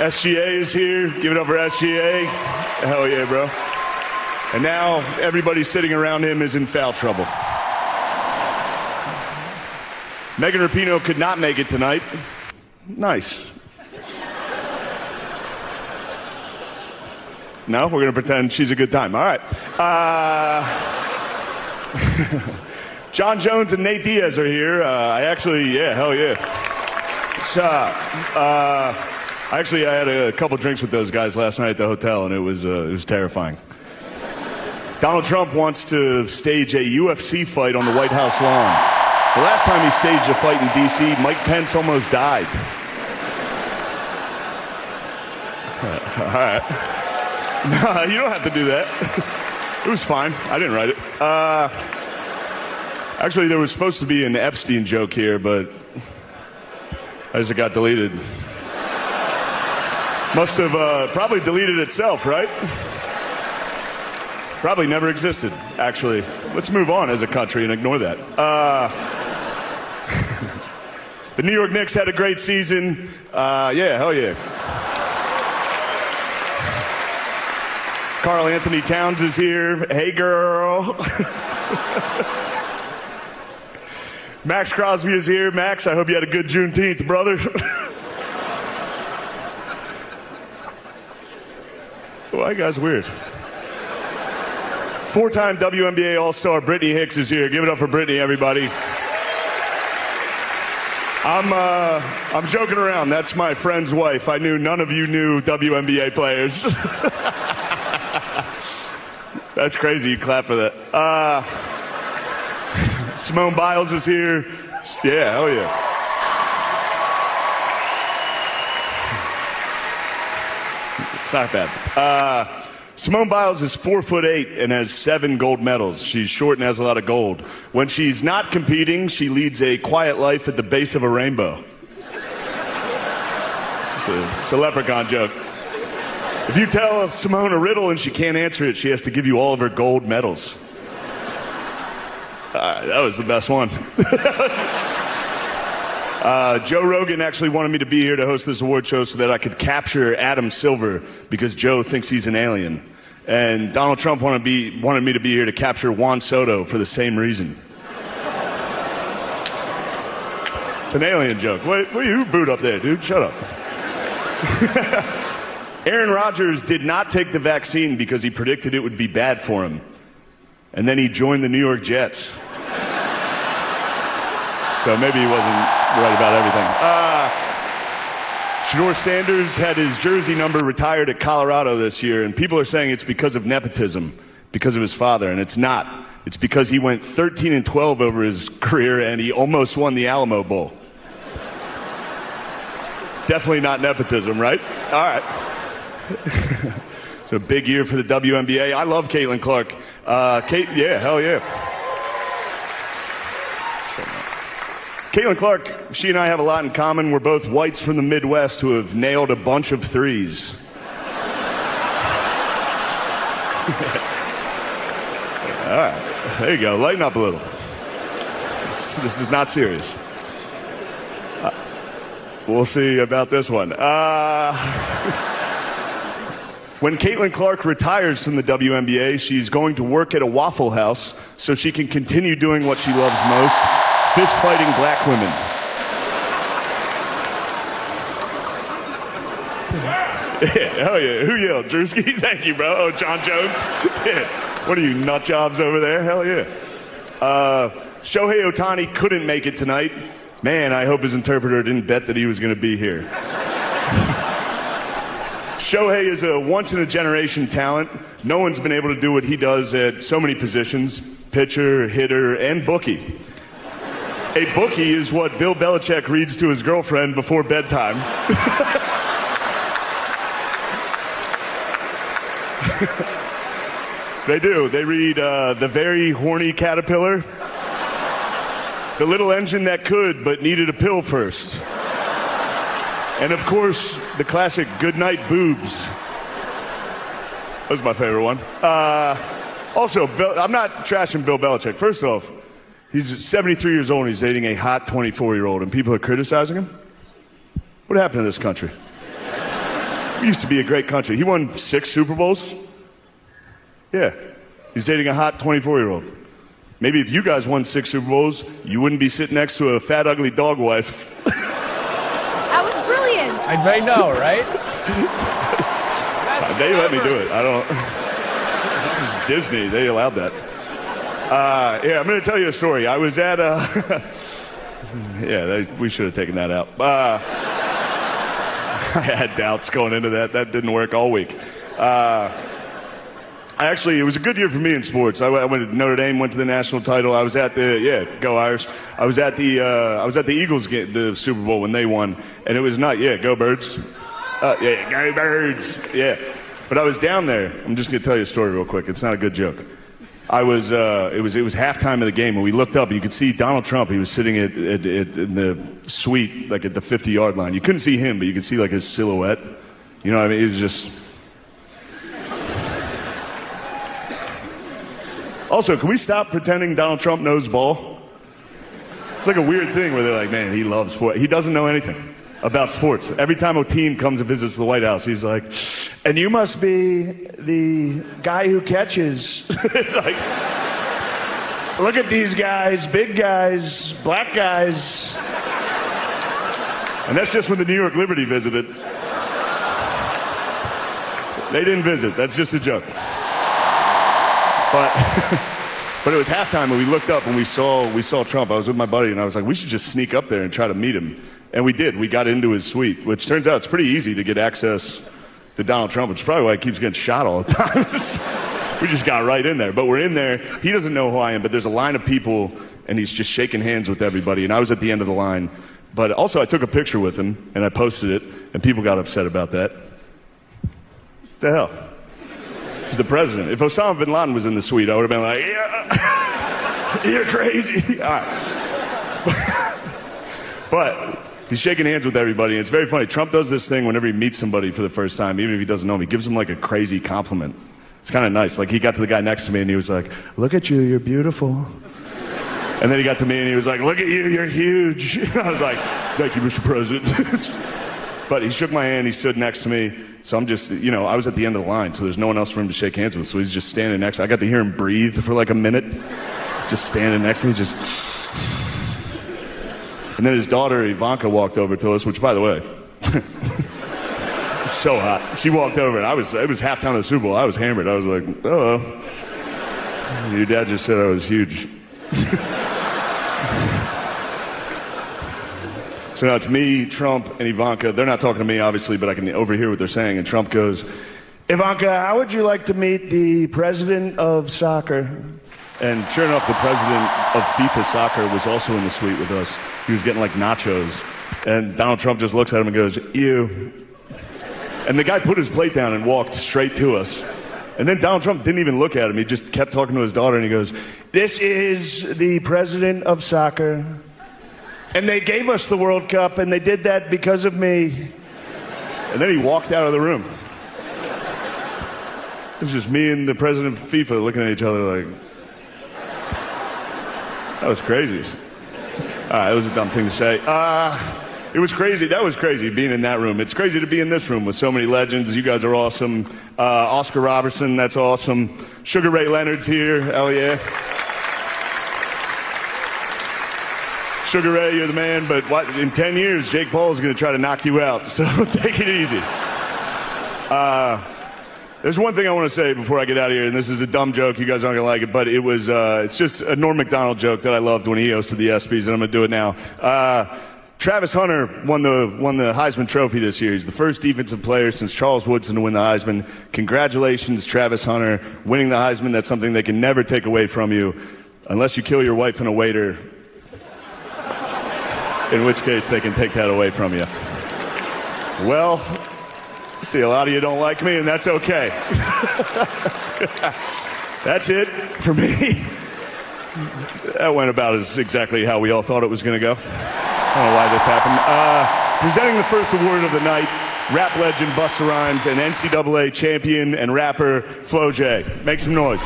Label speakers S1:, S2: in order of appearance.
S1: SGA is here. Give it up for SGA. Hell yeah, bro. And now everybody sitting around him is in foul trouble. Megan Rapinoe could not make it tonight. Nice. No, we're going to pretend she's a good time. All right. John Jones and Nate Diaz are here. Hell yeah. I had a couple drinks with those guys last night at the hotel, and it was terrifying. Donald Trump wants to stage a UFC fight on the White House lawn. The last time he staged a fight in D.C., Mike Pence almost died. All right. No, you don't have to do that. It was fine. I didn't write it. Actually, there was supposed to be an Epstein joke here, but as it got deleted. Must have probably deleted itself, right? Probably never existed, actually. Let's move on as a country and ignore that. The New York Knicks had a great season. Hell yeah. Karl Anthony Towns is here. Hey, girl. Max Crosby is here. Max, I hope you had a good Juneteenth, brother. Well, that guy's weird. Four-time WNBA All-Star Brittany Hicks is here. Give it up for Brittany, everybody. I'm joking around. That's my friend's wife. I knew none of you knew WNBA players. That's crazy. You clap for that. Simone Biles is here. Yeah, hell yeah. It's not bad. Simone Biles is 4'8" and has 7 gold medals. She's short and has a lot of gold. When she's not competing, she leads a quiet life at the base of a rainbow. It's a leprechaun joke. If you tell Simone a riddle and she can't answer it, she has to give you all of her gold medals. That was the best one. Joe Rogan actually wanted me to be here to host this award show so that I could capture Adam Silver because Joe thinks he's an alien. And Donald Trump wanted me to be here to capture Juan Soto for the same reason. It's an alien joke. Who booed up there, dude? Shut up. Aaron Rodgers did not take the vaccine because he predicted it would be bad for him. And then he joined the New York Jets. So maybe he wasn't right about everything. Shedeur Sanders had his jersey number retired at Colorado this year, and people are saying it's because of nepotism, because of his father, and it's not. It's because he went 13-12 over his career, and he almost won the Alamo Bowl. Definitely not nepotism, right? All right. It's a big year for the WNBA. I love Caitlin Clark. Hell yeah. Caitlin Clark, she and I have a lot in common. We're both whites from the Midwest who have nailed a bunch of threes. All right, there you go. Lighten up a little. This is not serious. We'll see about this one. When Caitlin Clark retires from the WNBA, she's going to work at a Waffle House so she can continue doing what she loves most, fist-fighting black women. Yeah, hell yeah. Who yelled? Drewski? Thank you, bro. Oh, John Jones? Yeah. What are you, nut jobs over there? Hell yeah. Shohei Ohtani couldn't make it tonight. Man, I hope his interpreter didn't bet that he was going to be here. Shohei is a once-in-a-generation talent. No one's been able to do what he does at so many positions, pitcher, hitter, and bookie. A bookie is what Bill Belichick reads to his girlfriend before bedtime. They do. They read The Very Horny Caterpillar, The Little Engine That Could But Needed a Pill First, and of course, the classic Goodnight Boobs. That was my favorite one. Also, I'm not trashing Bill Belichick. First off, he's 73 years old and he's dating a hot 24-year-old and people are criticizing him? What happened to this country? We used to be a great country. He won 6 Super Bowls. Yeah. He's dating a hot 24-year-old. Maybe if you guys won 6 Super Bowls, you wouldn't be sitting next to a fat, ugly dog wife.
S2: That was brilliant.
S3: I know, right?
S1: They let me do it. I don't. This is Disney. They allowed that. Yeah, I'm going to tell you a story. I was at we should have taken that out. I had doubts going into that. That didn't work all week. Actually, it was a good year for me in sports. I went to Notre Dame, went to the national title. I was at go Irish. I was at the Eagles game, the Super Bowl when they won, and it was not go Birds. Go Birds. Yeah. But I was down there. I'm just gonna tell you a story real quick. It's not a good joke. It was halftime of the game, and we looked up, and you could see Donald Trump. He was sitting in the suite, like at the 50-yard line. You couldn't see him, but you could see like his silhouette. You know what I mean? He was just. Also, can we stop pretending Donald Trump knows ball? It's like a weird thing where they're like, man, he loves sport. He doesn't know anything about sports. Every time a team comes and visits the White House, he's like, and you must be the guy who catches. It's like, look at these guys, big guys, black guys. And that's just when the New York Liberty visited. They didn't visit. That's just a joke. But it was halftime, and we looked up and we saw Trump. I was with my buddy, and I was like, we should just sneak up there and try to meet him. And we did. We got into his suite, which turns out it's pretty easy to get access to Donald Trump, which is probably why he keeps getting shot all the time. We just got right in there. But we're in there. He doesn't know who I am, but there's a line of people, and he's just shaking hands with everybody. And I was at the end of the line. But also, I took a picture with him, and I posted it, and people got upset about that. What the hell? He's the president. If Osama bin Laden was in the suite, I would have been like, yeah, you're crazy. All right. But he's shaking hands with everybody, and it's very funny. Trump does this thing whenever he meets somebody for the first time, even if he doesn't know him. He gives him like a crazy compliment. It's kind of nice. Like he got to the guy next to me, and he was like, look at you, you're beautiful. And then he got to me, and he was like, look at you, you're huge. And I was like, thank you, Mr. President. But he shook my hand, he stood next to me. So I'm just, I was at the end of the line, so there's no one else for him to shake hands with. So he's just standing next to me. I got to hear him breathe for like a minute. Just standing next to me, just. And then his daughter, Ivanka, walked over to us, which, by the way, so hot. She walked over, and it was halftime of the Super Bowl. I was hammered. I was like, oh, your dad just said I was huge. So now it's me, Trump, and Ivanka. They're not talking to me, obviously, but I can overhear what they're saying. And Trump goes, Ivanka, how would you like to meet the president of soccer? And sure enough, the president of FIFA soccer was also in the suite with us. He was getting like nachos. And Donald Trump just looks at him and goes, you. And the guy put his plate down and walked straight to us. And then Donald Trump didn't even look at him. He just kept talking to his daughter, and he goes, this is the president of soccer. And they gave us the World Cup, and they did that because of me. And then he walked out of the room. It was just me and the president of FIFA looking at each other like, that was crazy. That was a dumb thing to say. It was crazy. That was crazy, being in that room. It's crazy to be in this room with so many legends. You guys are awesome. Oscar Robertson, that's awesome. Sugar Ray Leonard's here. Hell yeah. Sugar Ray, you're the man, but in 10 years, Jake Paul is going to try to knock you out, so take it easy. There's one thing I want to say before I get out of here, and this is a dumb joke. You guys aren't going to like it, but it's just a Norm Macdonald joke that I loved when he hosted the ESPYs, and I'm going to do it now. Travis Hunter won the Heisman Trophy this year. He's the first defensive player since Charles Woodson to win the Heisman. Congratulations, Travis Hunter, winning the Heisman. That's something they can never take away from you, unless you kill your wife and a waiter, in which case they can take that away from you. Well, see, a lot of you don't like me, and that's okay. That's it for me. That went about as exactly how we all thought it was going to go. I don't know why this happened. Presenting the first award of the night, rap legend Busta Rhymes and NCAA champion and rapper Flo J. Make some noise.